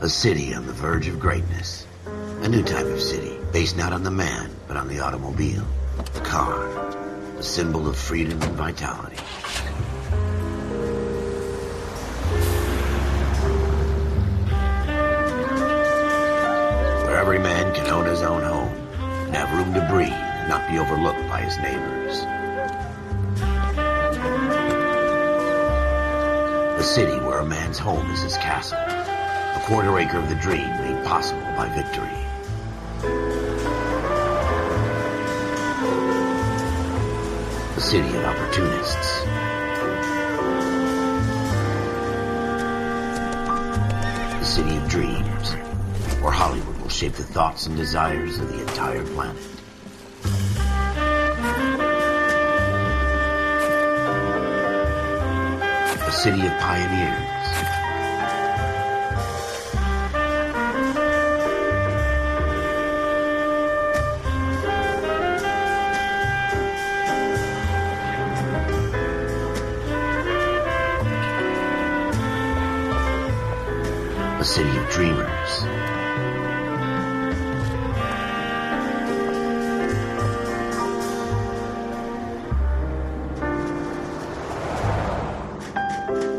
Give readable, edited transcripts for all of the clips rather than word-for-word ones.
A city on the verge of greatness. A new type of city, based not on the man, but on the automobile. The car. The symbol of freedom and vitality. Where every man can own his own home, and have room to breathe, and not be overlooked by his neighbors. A city where a man's home is his castle. A quarter acre of the dream made possible by victory. A city of opportunists. A city of dreams, where Hollywood will shape the thoughts and desires of the entire planet. A city of pioneers. A city of dreamers.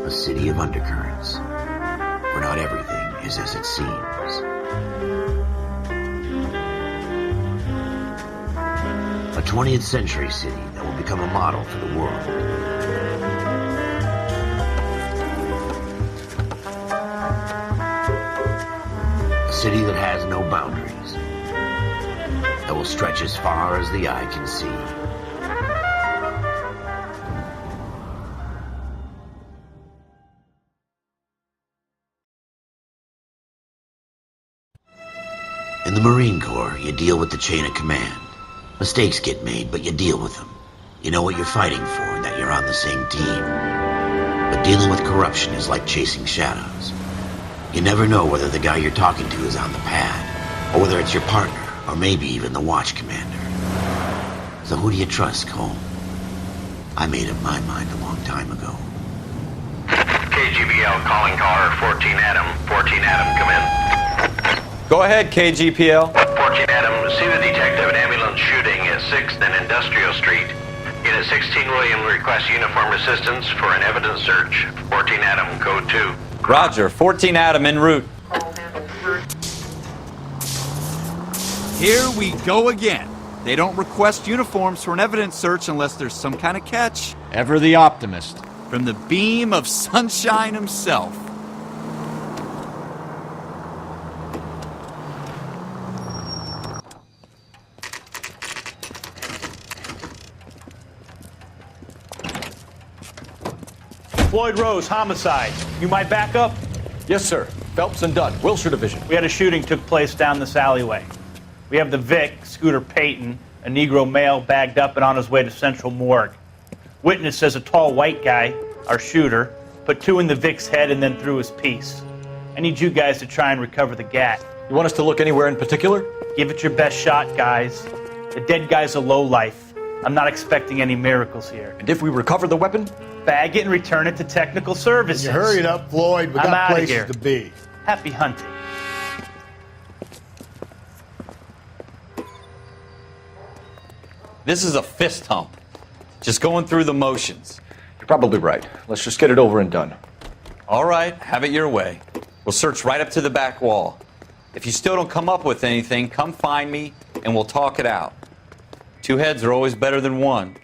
A city of undercurrents, where not everything is as it seems. A 20th century city that will become a model for the world. A city that has no boundaries, that will stretch as far as the eye can see. In the Marine Corps, you deal with the chain of command. Mistakes get made, but you deal with them. You know what you're fighting for and that you're on the same team. But dealing with corruption is like chasing shadows. You never know whether the guy you're talking to is on the pad, or whether it's your partner, or maybe even the watch commander. So who do you trust, Cole? I made up my mind a long time ago. KGBL calling caller 14 Adam. 14 Adam, come in. Go ahead, KGPL. 14 Adam, see the detective an ambulance shooting at 6th and Industrial Street. Unit 16 William requests uniform assistance for an evidence search. 14 Adam, code 2. Roger, 14 Adam en route. Here we go again. They don't request uniforms for an evidence search unless there's some kind of catch. Ever the optimist. From the beam of sunshine himself. Floyd Rose, homicide. You might back up? Yes, sir. Phelps and Dunn, Wilshire Division. We had a shooting took place down this alleyway. We have the Vic, Scooter Payton, a Negro male bagged up and on his way to Central Morgue. Witness says a tall white guy, our shooter, put 2 in the Vic's head and then threw his piece. I need you guys to try and recover the gat. You want us to look anywhere in particular? Give it your best shot, guys. The dead guy's a lowlife. I'm not expecting any miracles here. And if we recover the weapon? Bag it and return it to technical services. You hurry it up, Floyd. We I'm got outta places here. to be. Happy hunting. This is a fist hump. Just going through the motions. You're probably right. Let's just get it over and done. All right, have it your way. We'll search right up to the back wall. If you still don't come up with anything, come find me and we'll talk it out. 2 heads are always better than 1.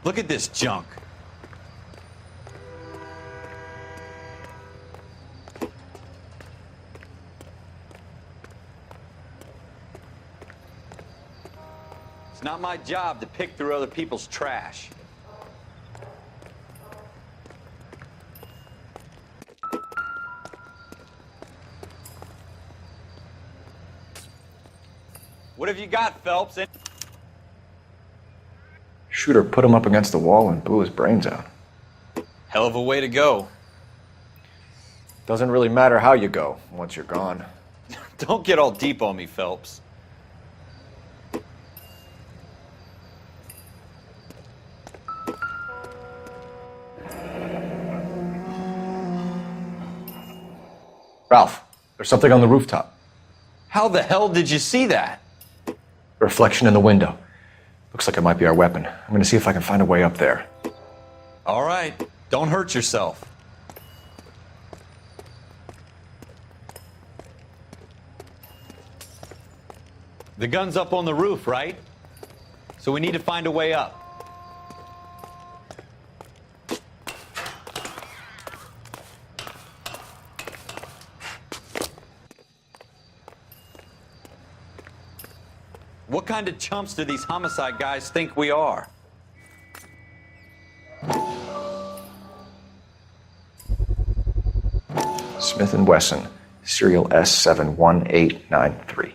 Look at this junk. It's not my job to pick through other people's trash. What have you got, Phelps? Shooter put him up against the wall and blew his brains out. Hell of a way to go. Doesn't really matter how you go once you're gone. Don't get all deep on me, Phelps. Ralph, there's something on the rooftop. How the hell did you see that? A reflection in the window. Looks like it might be our weapon. I'm gonna see if I can find a way up there. All right, don't hurt yourself. The gun's up on the roof, right? So we need to find a way up. What kind of chumps do these homicide guys think we are? Smith & Wesson, serial S71893.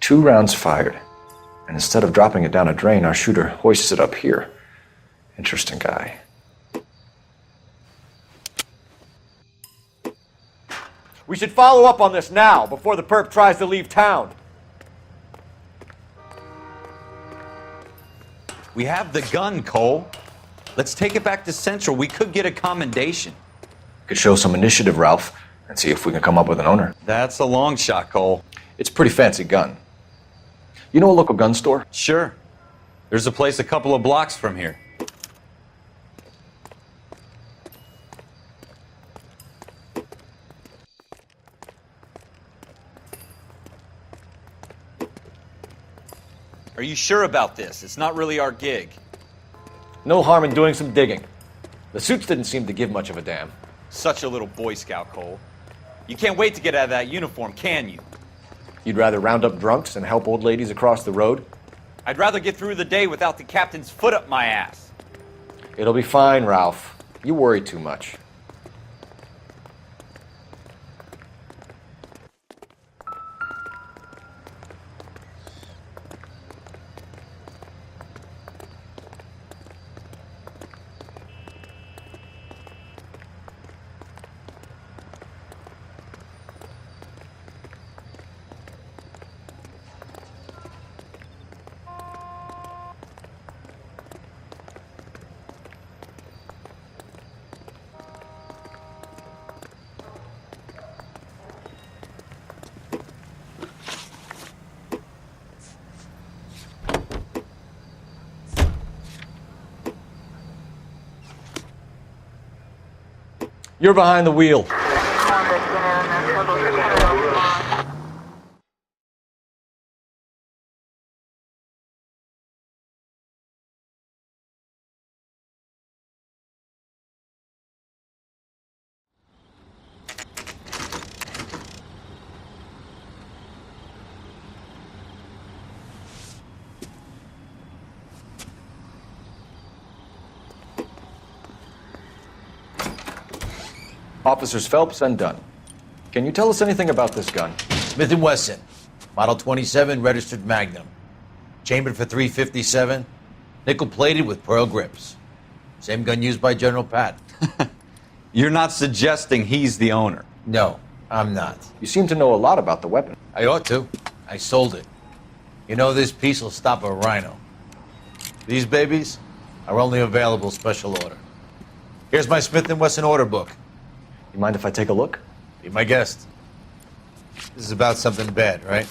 2 rounds fired, and instead of dropping it down a drain, our shooter hoists it up here. Interesting guy. We should follow up on this now, before the perp tries to leave town. We have the gun, Cole. Let's take it back to Central. We could get a commendation. Could show some initiative, Ralph, and see if we can come up with an owner. That's a long shot, Cole. It's a pretty fancy gun. You know a local gun store? Sure. There's a place a couple of blocks from here. Are you sure about this? It's not really our gig. No harm in doing some digging. The suits didn't seem to give much of a damn. Such a little Boy Scout, Cole. You can't wait to get out of that uniform, can you? You'd rather round up drunks and help old ladies across the road? I'd rather get through the day without the captain's foot up my ass. It'll be fine, Ralph. You worry too much. You're behind the wheel. Officers Phelps and Dunn. Can you tell us anything about this gun? Smith & Wesson, Model 27, registered Magnum. Chambered for .357, nickel-plated with pearl grips. Same gun used by General Pat. You're not suggesting he's the owner? No, I'm not. You seem to know a lot about the weapon. I ought to. I sold it. You know, this piece will stop a rhino. These babies are only available special order. Here's my Smith & Wesson order book. You mind if I take a look? Be my guest. This is about something bad, right?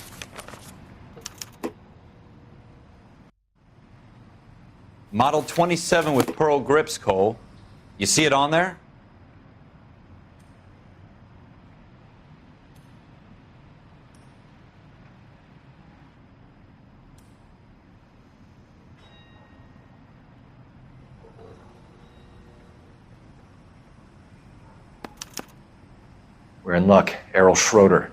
Model 27 with pearl grips, Cole. You see it on there? We're in luck. Errol Schroeder,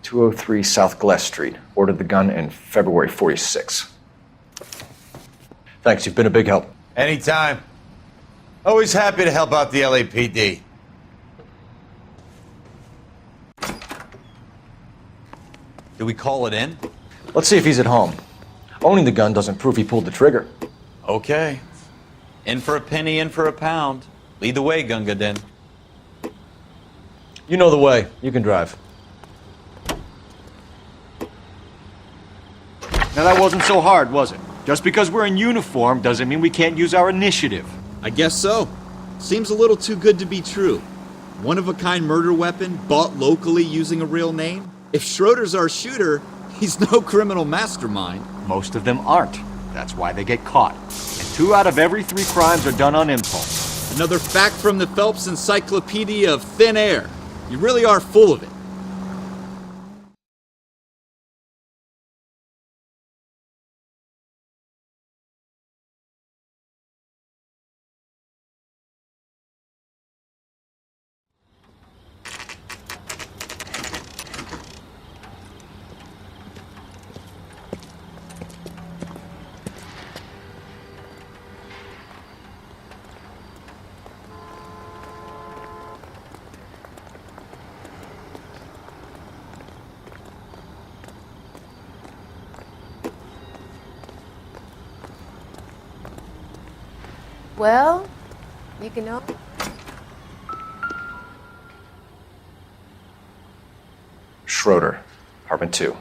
203 South Glass Street. Ordered the gun in February '46. Thanks, you've been a big help. Anytime. Always happy to help out the LAPD. Do we call it in? Let's see if he's at home. Owning the gun doesn't prove he pulled the trigger. Okay. In for a penny, in for a pound. Lead the way, Gunga Din. You know the way. You can drive. Now that wasn't so hard, was it? Just because we're in uniform doesn't mean we can't use our initiative. I guess so. Seems a little too good to be true. One-of-a-kind murder weapon, bought locally using a real name? If Schroeder's our shooter, he's no criminal mastermind. Most of them aren't. That's why they get caught. And 2 out of every 3 crimes are done on impulse. Another fact from the Phelps Encyclopedia of Thin Air. You really are full of it. Well, you can know. Schroeder, apartment 2.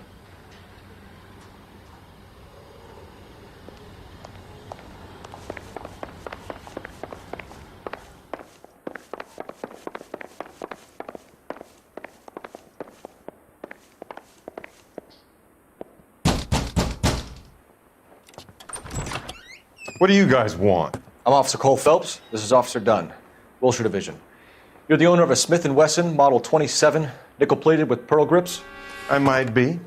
What do you guys want? I'm Officer Cole Phelps. This is Officer Dunn, Wilshire Division. You're the owner of a Smith & Wesson Model 27, nickel-plated with pearl grips? I might be.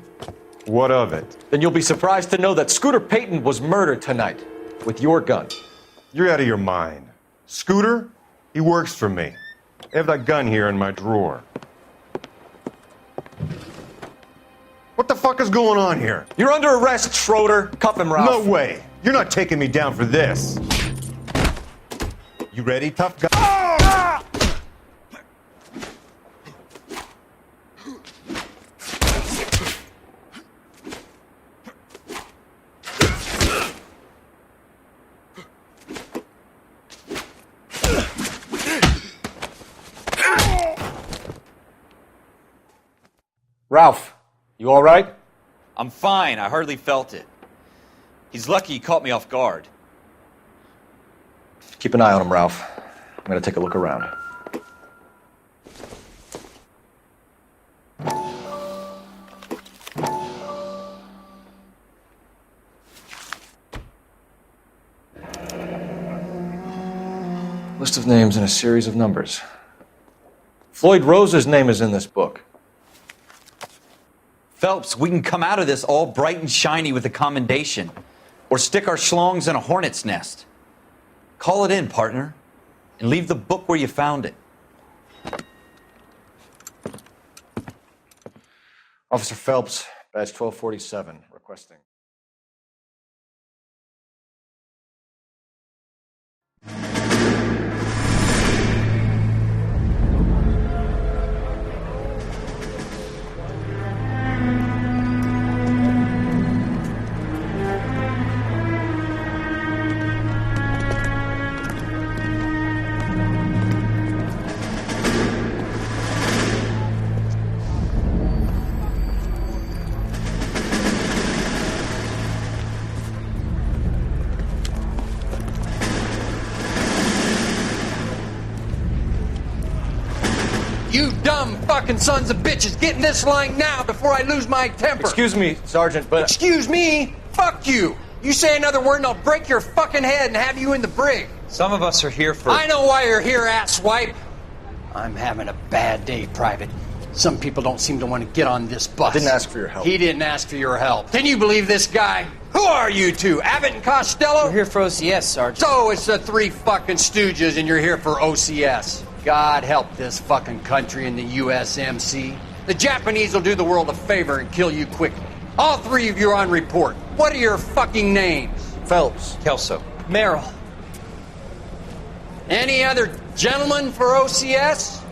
What of it? Then you'll be surprised to know that Scooter Payton was murdered tonight with your gun. You're out of your mind. Scooter? He works for me. I have that gun here in my drawer. What the fuck is going on here? You're under arrest, Schroeder. Cuff him, Ralph. No way. You're not taking me down for this. You ready, tough guy? Ralph, you all right? I'm fine. I hardly felt it. He's lucky he caught me off guard. Keep an eye on him, Ralph. I'm gonna take a look around. List of names and a series of numbers. Floyd Rose's name is in this book. Phelps, we can come out of this all bright and shiny with a commendation. Or stick our schlongs in a hornet's nest. Call it in, partner. And leave the book where you found it. Officer Phelps, badge 1247, requesting. You dumb fucking sons of bitches, get in this line now before I lose my temper. Excuse me, Sergeant, but... Excuse me? Fuck you. You say another word and I'll break your fucking head and have you in the brig. Some of us are here for... I know why you're here, asswipe. I'm having a bad day, Private. Some people don't seem to want to get on this bus. Didn't ask for your help. He didn't ask for your help. Can you believe this guy? Who are you two? Abbott and Costello? We're here for OCS, Sergeant. So it's the 3 fucking stooges and you're here for OCS. God help this fucking country and the USMC. The Japanese will do the world a favor and kill you quickly. All 3 of you are on report. What are your fucking names? Phelps. Kelso. Merrill. Any other gentlemen for OCS?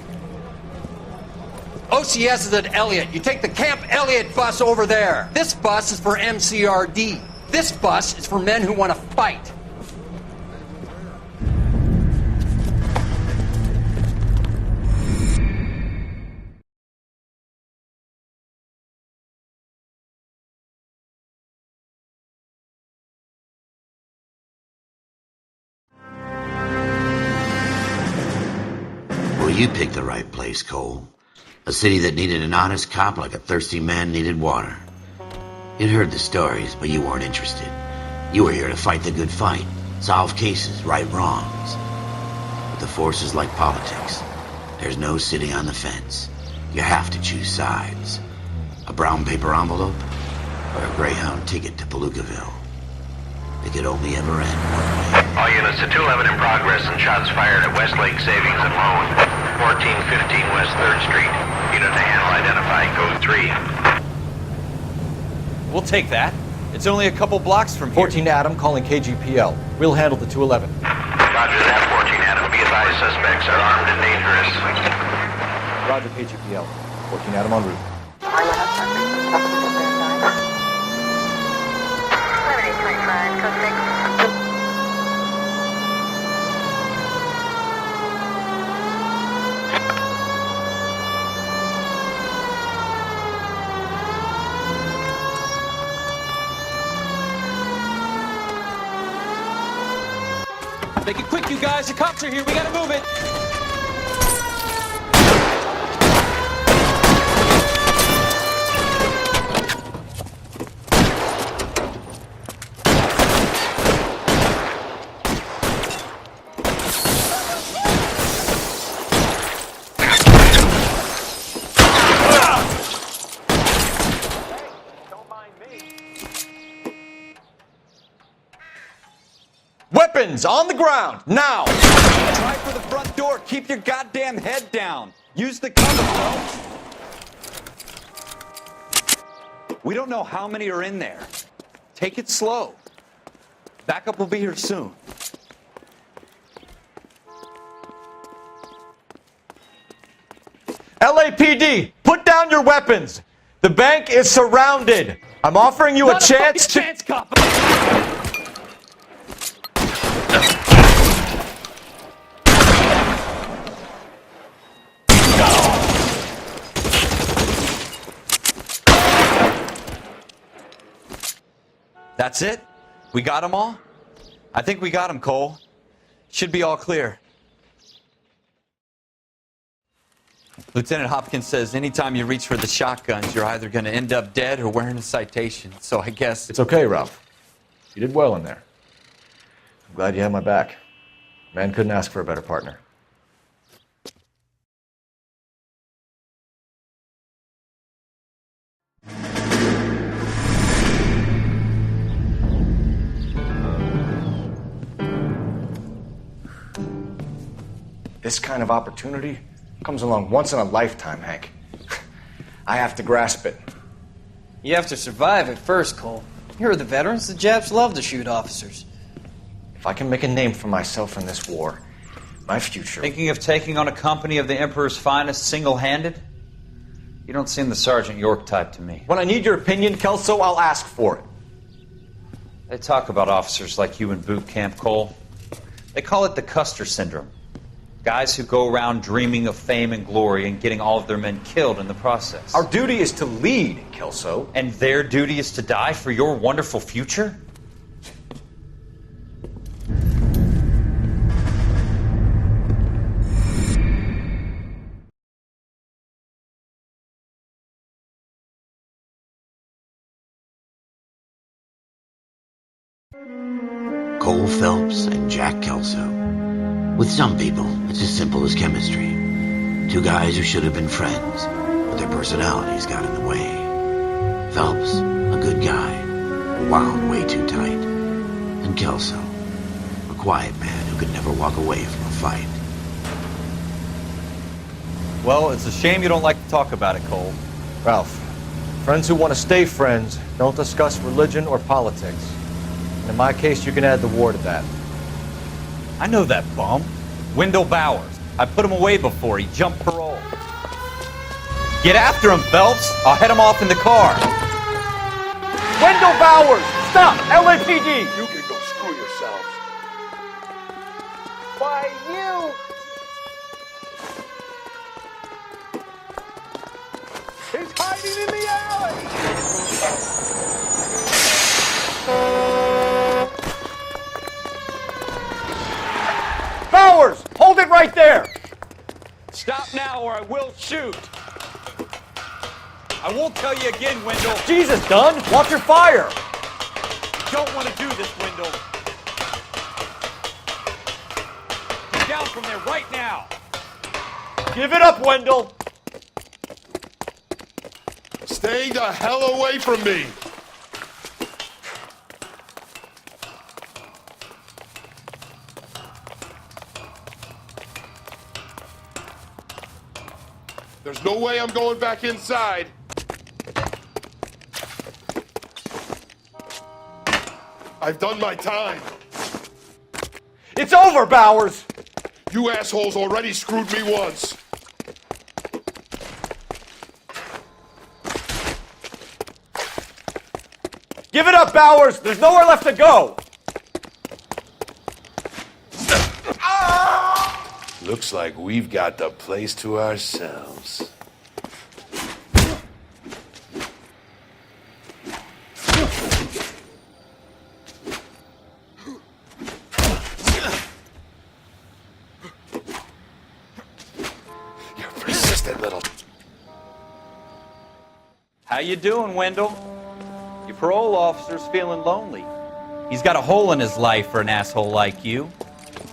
OCS is at Elliott. You take the Camp Elliott bus over there. This bus is for MCRD. This bus is for men who want to fight. you picked the right place, Cole. A city that needed an honest cop like a thirsty man needed water. You'd heard the stories, but you weren't interested. You were here to fight the good fight, solve cases, right wrongs. But the force is like politics. There's no sitting on the fence. You have to choose sides. A brown paper envelope or a Greyhound ticket to Palookaville. It could only ever end one way. All units to 211 in progress and shots fired at Westlake Savings and Loan, 1415 West 3rd Street. Unit to handle identify, code 3. We'll take that. It's only a couple blocks from here. 14 Adam calling KGPL. We'll handle the 211. Roger that, 14 Adam. Be advised, suspects are armed and dangerous. Roger, KGPL. 14 Adam en route. Make it quick, you guys. The cops are here. We gotta move it. Weapons on the ground, now! Try for the front door. Keep your goddamn head down. Use the cover, bro. We don't know how many are in there. Take it slow. Backup will be here soon. LAPD, put down your weapons! The bank is surrounded! I'm offering you a chance to... Chance, cop. That's it? We got them all? I think we got them, Cole. Should be all clear. Lieutenant Hopkins says anytime you reach for the shotguns, you're either going to end up dead or wearing a citation. So I guess... It's okay, Ralph. You did well in there. I'm glad you had my back. Man couldn't ask for a better partner. This kind of opportunity comes along once in a lifetime, Hank. I have to grasp it. You have to survive it first, Cole. Here are the veterans. The Japs love to shoot officers. If I can make a name for myself in this war, my future... Thinking of taking on a company of the Emperor's finest single-handed? You don't seem the Sergeant York type to me. When I need your opinion, Kelso, I'll ask for it. They talk about officers like you in boot camp, Cole. They call it the Custer Syndrome. Guys who go around dreaming of fame and glory and getting all of their men killed in the process. Our duty is to lead, Kelso. And their duty is to die for your wonderful future? Cole Phelps and Jack Kelso. With some people, it's as simple as chemistry. Two guys who should have been friends, but their personalities got in the way. Phelps, a good guy, wound way too tight. And Kelso, a quiet man who could never walk away from a fight. Well, it's a shame you don't like to talk about it, Cole. Ralph, friends who want to stay friends don't discuss religion or politics. And in my case, you can add the war to that. I know that bum. Wendell Bowers. I put him away before. He jumped parole. Get after him, Phelps. I'll head him off in the car. Wendell Bowers! Stop! LAPD! You can go screw yourselves. Why, you... He's hiding in the alley! Bowers! Hold it right there! Stop now or I will shoot. I won't tell you again, Wendell. Jesus, Dunn, watch your fire. You don't want to do this, Wendell. Get down from there right now. Give it up, Wendell. Stay the hell away from me. There's no way I'm going back inside. I've done my time. It's over, Bowers. You assholes already screwed me once. Give it up, Bowers. There's nowhere left to go. Looks like we've got the place to ourselves. You're persistent, little... How you doing, Wendell? Your parole officer's feeling lonely. He's got a hole in his life for an asshole like you.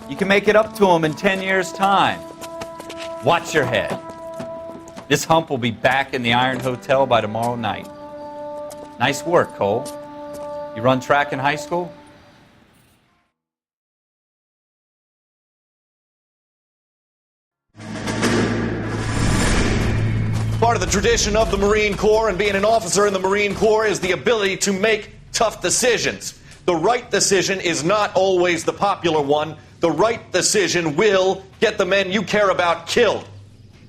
You can make it up to him in 10 years' time. Watch your head. This hump will be back in the Iron Hotel by tomorrow night. Nice work, Cole. You run track in high school? Part of the tradition of the Marine Corps and being an officer in the Marine Corps is the ability to make tough decisions. The right decision is not always the popular one. The right decision will get the men you care about killed.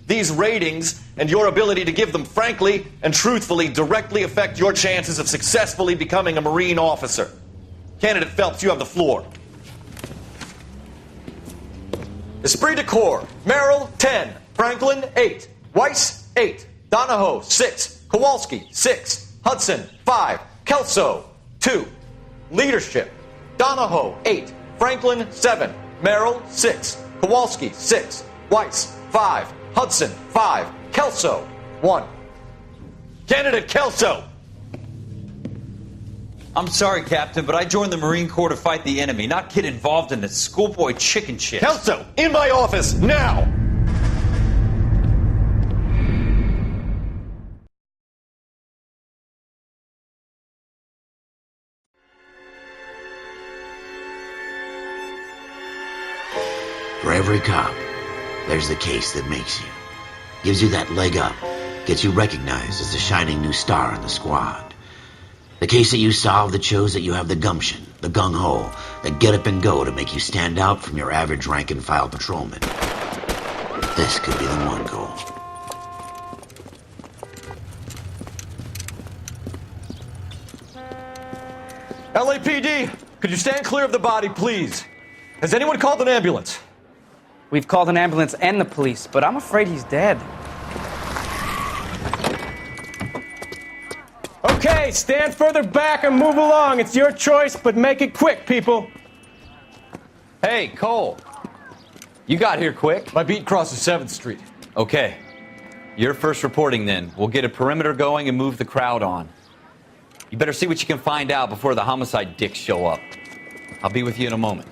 These ratings and your ability to give them frankly and truthfully directly affect your chances of successfully becoming a Marine officer. Candidate Phelps, you have the floor. Esprit de Corps, Merrill, 10. Franklin, 8. Weiss, 8. Donahoe, 6. Kowalski, 6. Hudson, 5. Kelso, 2. Leadership, Donahoe, 8. Franklin, 7. Merrill, 6. Kowalski, 6. Weiss, 5. Hudson, 5. Kelso, 1. Candidate Kelso! I'm sorry, Captain, but I joined the Marine Corps to fight the enemy, not get involved in this schoolboy chicken shit. Kelso, in my office, now! For every cop, there's the case that makes you. Gives you that leg up. Gets you recognized as the shining new star in the squad. The case that you solve that shows that you have the gumption, the gung-ho, the get up and go to make you stand out from your average rank-and-file patrolman. This could be the one, Cole. LAPD, could you stand clear of the body, please? Has anyone called an ambulance? We've called an ambulance and the police, but I'm afraid he's dead. Okay, stand further back and move along. It's your choice, but make it quick, people. Hey, Cole. You got here quick. My beat crosses 7th Street. Okay. You're first reporting then. We'll get a perimeter going and move the crowd on. You better see what you can find out before the homicide dicks show up. I'll be with you in a moment.